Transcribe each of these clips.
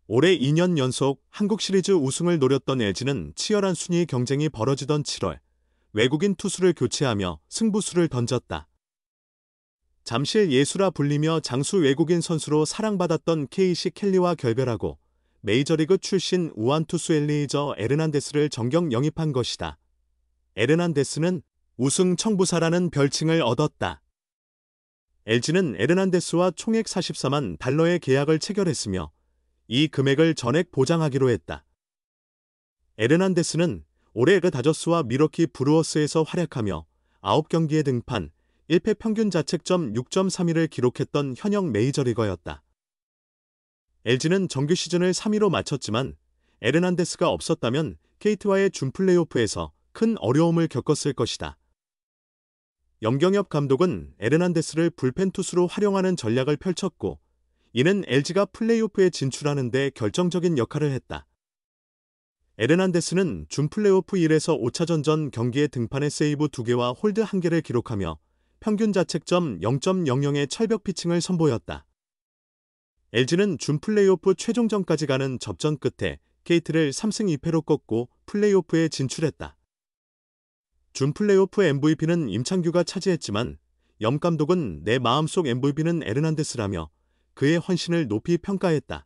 올해 2년 연속 한국 시리즈 우승을 노렸던 LG는 치열한 순위 경쟁이 벌어지던 7월, 외국인 투수를 교체하며 승부수를 던졌다. 잠실 예수라 불리며 장수 외국인 선수로 사랑받았던 KC 켈리와 결별하고 메이저리그 출신 우완 투수 엘리이저 에르난데스를 정경 영입한 것이다. 에르난데스는 우승 청부사라는 별칭을 얻었다. LG는 에르난데스와 총액 44만 달러의 계약을 체결했으며 이 금액을 전액 보장하기로 했다. 에르난데스는 올해 그 다저스와 밀워키 브루어스에서 활약하며 9경기에 등판, 1패 평균 자책점 6.31을 기록했던 현역 메이저리거였다. LG는 정규 시즌을 3위로 마쳤지만 에르난데스가 없었다면 KT와의 준 플레이오프에서 큰 어려움을 겪었을 것이다. 염경엽 감독은 에르난데스를 불펜 투수로 활용하는 전략을 펼쳤고 이는 LG가 플레이오프에 진출하는 데 결정적인 역할을 했다. 에르난데스는 준 플레이오프 1에서 5차전 전 경기에 등판해 세이브 2개와 홀드 1개를 기록하며 평균 자책점 0.00의 철벽 피칭을 선보였다. LG는 준 플레이오프 최종전까지 가는 접전 끝에 KT를 3승 2패로 꺾고 플레이오프에 진출했다. 준 플레이오프 MVP는 임창규가 차지했지만 염 감독은 내 마음속 MVP는 에르난데스라며 그의 헌신을 높이 평가했다.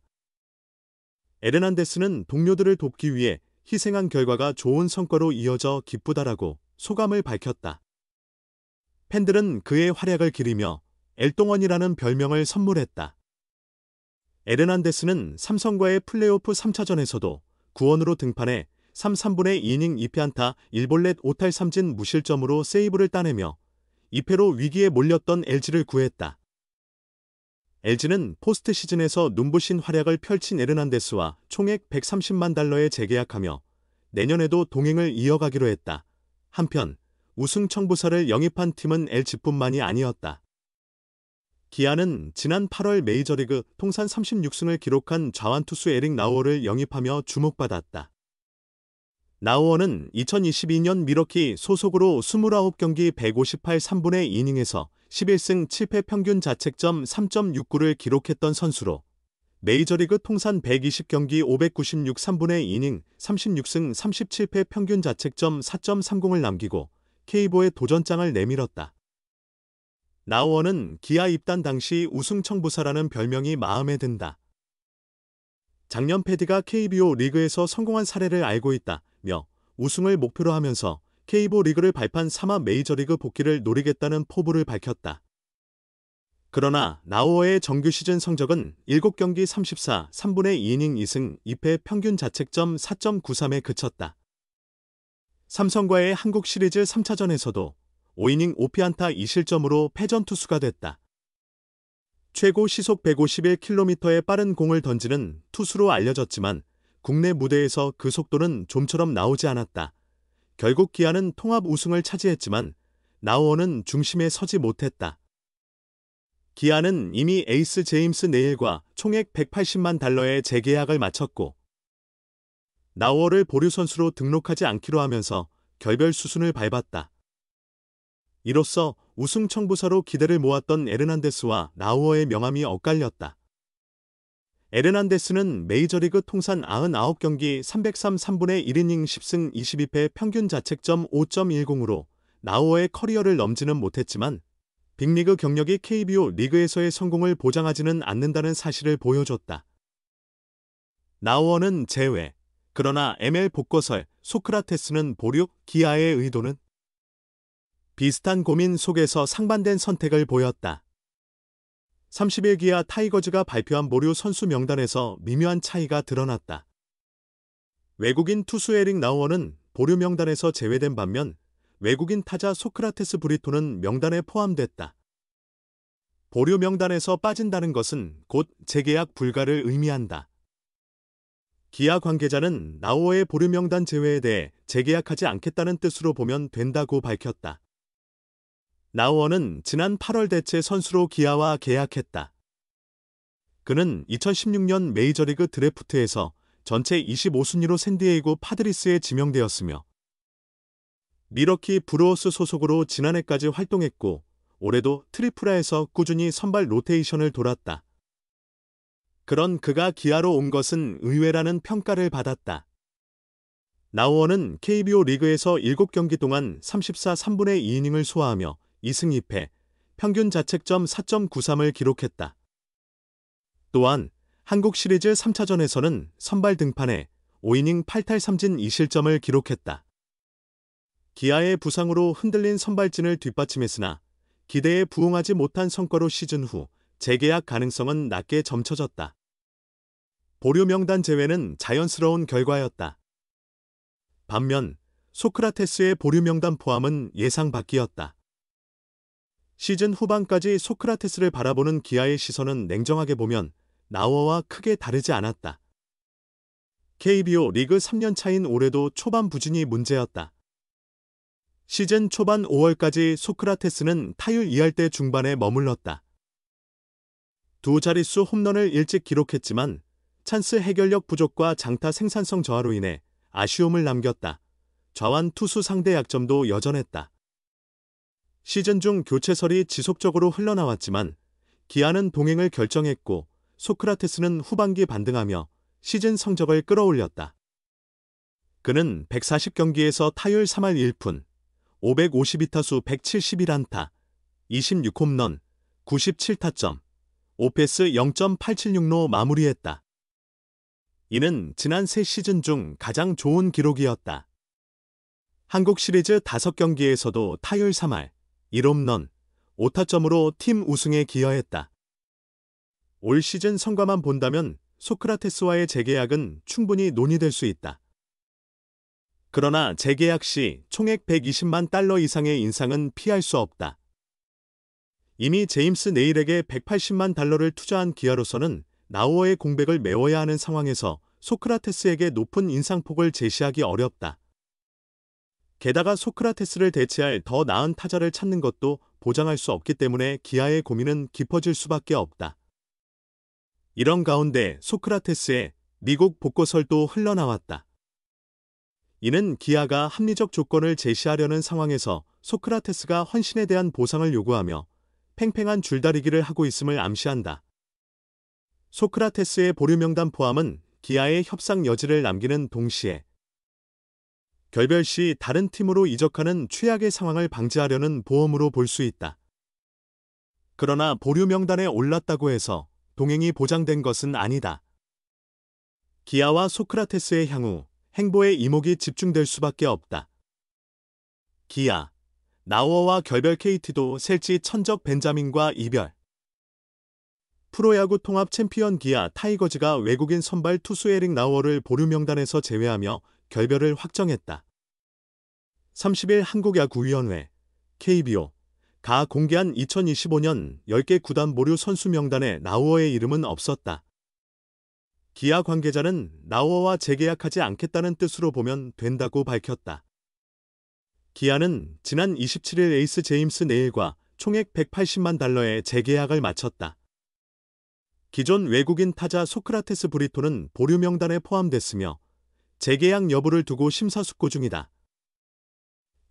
에르난데스는 동료들을 돕기 위해 희생한 결과가 좋은 성과로 이어져 기쁘다라고 소감을 밝혔다. 팬들은 그의 활약을 기리며 엘동원이라는 별명을 선물했다. 에르난데스는 삼성과의 플레이오프 3차전에서도 구원으로 등판해 3, 3분의 2이닝 2피안타 1볼넷 5탈 3진 무실점으로 세이브를 따내며 2패로 위기에 몰렸던 LG를 구했다. LG는 포스트 시즌에서 눈부신 활약을 펼친 에르난데스와 총액 130만 달러에 재계약하며 내년에도 동행을 이어가기로 했다. 한편 우승 청부사를 영입한 팀은 LG뿐만이 아니었다. 기아는 지난 8월 메이저리그 통산 36승을 기록한 좌완투수 에릭 나우어를 영입하며 주목받았다. 나우어는 2022년 밀워키 소속으로 29경기 158 3분의 2이닝에서 11승 7패 평균 자책점 3.69를 기록했던 선수로 메이저리그 통산 120경기 596 3분의 2이닝 36승 37패 평균 자책점 4.30을 남기고 K보의 도전장을 내밀었다. 나우어는 기아 입단 당시 우승 청부사라는 별명이 마음에 든다. 작년 패디가 KBO 리그에서 성공한 사례를 알고 있다며 우승을 목표로 하면서 K보 리그를 발판 삼아 메이저리그 복귀를 노리겠다는 포부를 밝혔다. 그러나 나우어의 정규 시즌 성적은 7경기 34, 3분의 2이닝 2승 2패 평균 자책점 4.93에 그쳤다. 삼성과의 한국 시리즈 3차전에서도 5이닝 5피안타 2실점으로 패전 투수가 됐다. 최고 시속 151km의 빠른 공을 던지는 투수로 알려졌지만 국내 무대에서 그 속도는 좀처럼 나오지 않았다. 결국 기아는 통합 우승을 차지했지만 나우어는 중심에 서지 못했다. 기아는 이미 에이스 제임스 네일과 총액 180만 달러의 재계약을 마쳤고 나우어를 보류 선수로 등록하지 않기로 하면서 결별 수순을 밟았다. 이로써 우승 청부사로 기대를 모았던 에르난데스와 나우어의 명함이 엇갈렸다. 에르난데스는 메이저리그 통산 99경기 303 3분의 1이닝 10승 22패 평균 자책점 5.10으로 나우어의 커리어를 넘지는 못했지만 빅리그 경력이 KBO 리그에서의 성공을 보장하지는 않는다는 사실을 보여줬다. 나우어는 제외. 그러나 ML 복거설 소크라테스는 보류, 기아의 의도는? 비슷한 고민 속에서 상반된 선택을 보였다. 31기아 타이거즈가 발표한 보류 선수 명단에서 미묘한 차이가 드러났다. 외국인 투수 에릭 나우어는 보류 명단에서 제외된 반면 외국인 타자 소크라테스 브리토는 명단에 포함됐다. 보류 명단에서 빠진다는 것은 곧 재계약 불가를 의미한다. 기아 관계자는 나우어의 보류 명단 제외에 대해 재계약하지 않겠다는 뜻으로 보면 된다고 밝혔다. 나우어는 지난 8월 대체 선수로 기아와 계약했다. 그는 2016년 메이저리그 드래프트에서 전체 25순위로 샌디에이고 파드리스에 지명되었으며 밀워키 브루어스 소속으로 지난해까지 활동했고 올해도 트리플아에서 꾸준히 선발 로테이션을 돌았다. 그런 그가 기아로 온 것은 의외라는 평가를 받았다. 나우어는 KBO 리그에서 7경기 동안 34 3분의 2이닝을 소화하며 2승 2패, 평균 자책점 4.93을 기록했다. 또한 한국 시리즈 3차전에서는 선발 등판해 5이닝 8탈 3진 2실점을 기록했다. 기아의 부상으로 흔들린 선발진을 뒷받침했으나 기대에 부응하지 못한 성과로 시즌 후 재계약 가능성은 낮게 점쳐졌다. 보류 명단 제외는 자연스러운 결과였다. 반면 소크라테스의 보류 명단 포함은 예상 밖이었다. 시즌 후반까지 소크라테스를 바라보는 기아의 시선은 냉정하게 보면 나우어와 크게 다르지 않았다. KBO 리그 3년 차인 올해도 초반 부진이 문제였다. 시즌 초반 5월까지 소크라테스는 타율 2할대 중반에 머물렀다. 두 자릿수 홈런을 일찍 기록했지만 찬스 해결력 부족과 장타 생산성 저하로 인해 아쉬움을 남겼다. 좌완 투수 상대 약점도 여전했다. 시즌 중 교체설이 지속적으로 흘러나왔지만 기아는 동행을 결정했고 소크라테스는 후반기 반등하며 시즌 성적을 끌어올렸다. 그는 140경기에서 타율 3할 1푼, 552타수 171안타, 26홈런, 97타점, 오패스 0.876로 마무리했다. 이는 지난 3시즌 중 가장 좋은 기록이었다. 한국 시리즈 5경기에서도 타율 3할, 1홈런, 5타점으로 팀 우승에 기여했다. 올 시즌 성과만 본다면 소크라테스와의 재계약은 충분히 논의될 수 있다. 그러나 재계약 시 총액 120만 달러 이상의 인상은 피할 수 없다. 이미 제임스 네일에게 180만 달러를 투자한 기아로서는 나우어의 공백을 메워야 하는 상황에서 소크라테스에게 높은 인상폭을 제시하기 어렵다. 게다가 소크라테스를 대체할 더 나은 타자를 찾는 것도 보장할 수 없기 때문에 기아의 고민은 깊어질 수밖에 없다. 이런 가운데 소크라테스의 미국 복고설도 흘러나왔다. 이는 기아가 합리적 조건을 제시하려는 상황에서 소크라테스가 헌신에 대한 보상을 요구하며 팽팽한 줄다리기를 하고 있음을 암시한다. 소크라테스의 보류 명단 포함은 기아의 협상 여지를 남기는 동시에 결별 시 다른 팀으로 이적하는 최악의 상황을 방지하려는 보험으로 볼 수 있다. 그러나 보류 명단에 올랐다고 해서 동행이 보장된 것은 아니다. 기아와 소크라테스의 향후, 행보에 이목이 집중될 수밖에 없다. 기아, 나우어와 결별 KT도 셀지 천적 벤자민과 이별. 프로야구 통합 챔피언 기아 타이거즈가 외국인 선발 투수 에릭 나우어를 보류 명단에서 제외하며 결별을 확정했다. 30일 한국야구위원회, KBO가 공개한 2025년 10개 구단 보류 선수 명단에 나우어의 이름은 없었다. 기아 관계자는 나우어와 재계약하지 않겠다는 뜻으로 보면 된다고 밝혔다. 기아는 지난 27일 에이스 제임스 네일과 총액 180만 달러의 재계약을 마쳤다. 기존 외국인 타자 소크라테스 브리토는 보류 명단에 포함됐으며 재계약 여부를 두고 심사숙고 중이다.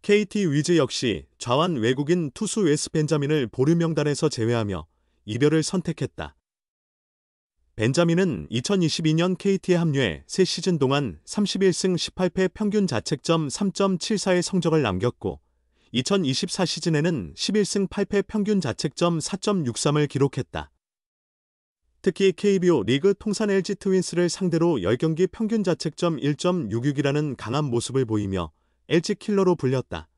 KT 위즈 역시 좌완 외국인 투수 웨스 벤자민을 보류 명단에서 제외하며 이별을 선택했다. 벤자민은 2022년 KT에 합류해 3시즌 동안 31승 18패 평균 자책점 3.74의 성적을 남겼고 2024 시즌에는 11승 8패 평균 자책점 4.63을 기록했다. 특히 KBO 리그 통산 LG 트윈스를 상대로 10경기 평균 자책점 1.66이라는 강한 모습을 보이며 LG 킬러로 불렸다.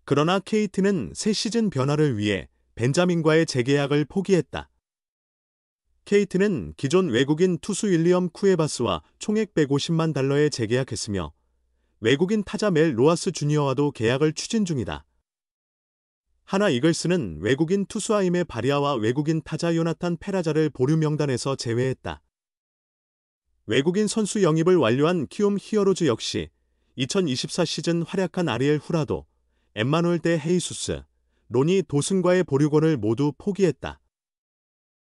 그러나 KT는 새 시즌 변화를 위해 벤자민과의 재계약을 포기했다. KT는 기존 외국인 투수 윌리엄 쿠에바스와 총액 150만 달러에 재계약했으며 외국인 타자 멜 로하스 주니어와도 계약을 추진 중이다. 하나 이글스는 외국인 투수 아임의 바리아와 외국인 타자 요나탄 페라자를 보류 명단에서 제외했다. 외국인 선수 영입을 완료한 키움 히어로즈 역시 2024 시즌 활약한 아리엘 후라도, 엠마누엘 데 헤이수스, 로니 도슨과의 보류권을 모두 포기했다.